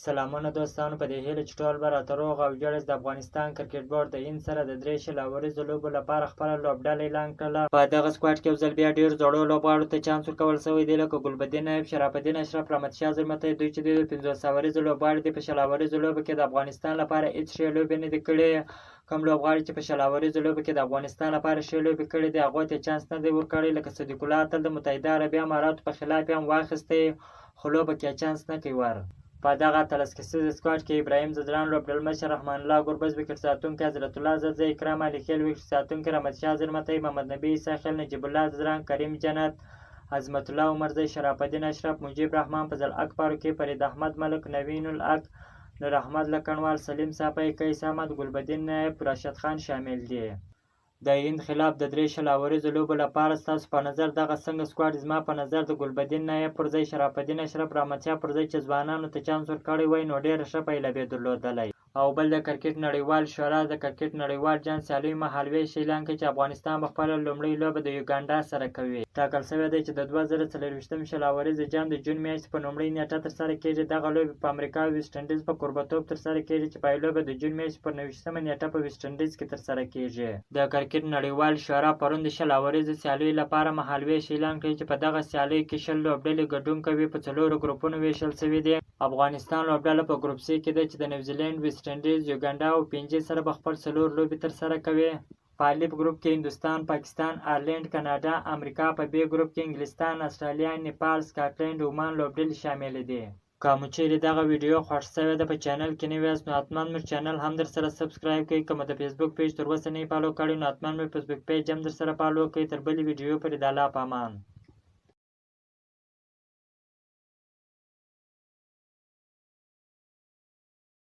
سلامونه دوستانو، په دې هیله چې ټول به راته روغ او جوړ د افغانستان کرکټ بورډ د هند سره د 3 شل اوریزو لوبو لپاره خپله لوبډله اعلان کړله. په دغه سکواډ کې یو ځل بیا ډېرو زړو لوبغاړو ته چانس ورکول شوی دی، لکه ګلبدین نایب، شرف الدین اشرف، رحمتشاه زلمتی. دوی چې د 50 اوریزو لوبغاړي دي، په شل اوریزو لوبو کې د افغانستان لپاره هېڅ ښې لوبې نه دي کړې. کوم لوبغاړي چې په شل اوریزو لوبو کې د افغانستان لپاره ښې لوبې کړې دي، هغو ته چانس نه دی ورکړی، لکه صدیق الله اتل د متحده عربي اماراتو په خلاف یې هم واخیستی، خو لوبه کې چانس نه کوي ور. په دغه اتلس کسیز سکواډ کې ابراهیم ځدران لوبډلمشر، رحمان الله ګربز وکټ ساتونکی، حضرت الله زرزی، اکرام علي خیل وکټ ساتونکی، رحمتشاه زلمتی، محمد نبي عیسی خیل، نجیب الله ځدران، کریم جنت، عظمت الله عمرزی، شرف الدین اشرف، مجیب رحمان، فضل حق فاروقي، فرید احمد ملک، نوین الحق، نور احمد لکنوال، سلیم صافی، قیس احمد، ګلبدین نایب، راشد خان شامل دي. د هند خلاف د 3 شل اوریزو لوبو لپاره ستاسو په نظر دغه څنګه سکواډ؟ زما په نظر د ګلبدین نایب پر ځای شرف الدین اشرف، رحمتشاه پر ځای چې ځوانانو ته چانس ورکړی وای نو ډېره ښه پیله به درلودلی. او بل د کرکټ نړیوال شورا د کرکټ نړیوال جام سیالیو مهالویش اعلان کړی چې افغانستان به خپله لومړۍ لوبه د یوګانډا سره کوي. ټاکل شوی دی چې د 2024 شل اوریز جام د جون میاشتې په لومړۍ نیټه ترسره کېږي. دغه لوبې په امریکا او ویسټ انډیز په کوربهتوب ترسره کېږي چې پای لوبه د جون میاشتې پر 29مه نیټه په ویسټ انډیز کې ترسره کېږي. د کرکټ نړیوال شورا پرون د شل اوریزو سیالیو لپاره مهالویش اعلان کړی چې په دغه سیالیو کې 10 لوبډلې ګډون کوي. په 4 ګروپونو ویشل شوي دي. افغانستان لوبډله په ګروپ سی کې ده چې د نیوزیلند، ویسټ انډیز، یوګانډا او فینجي سره به خپل 4 لوبې ترسره کوي. په الف ګروپ کې هندوستان، پاکستان، آیرلینډ، کاناډا، امریکا. په بي ګروپ کې انګلستان، استرالیا، نیپال، سکاټلند، عمان لوبډلې شاملې دي. که مو چیرې دغه ویډیو خوښ شوې ده، په چینل کې نوي یاست نو حتما مو چینل هم درسره سبسکرایب کړئ. که مو د فیسبوک پیج تر اوسه نه یې فالو کړی نو حتما مو فیسبوک پیج هم درسره فالو کړئ. تر بلې ویډیو پورې د الله په امان.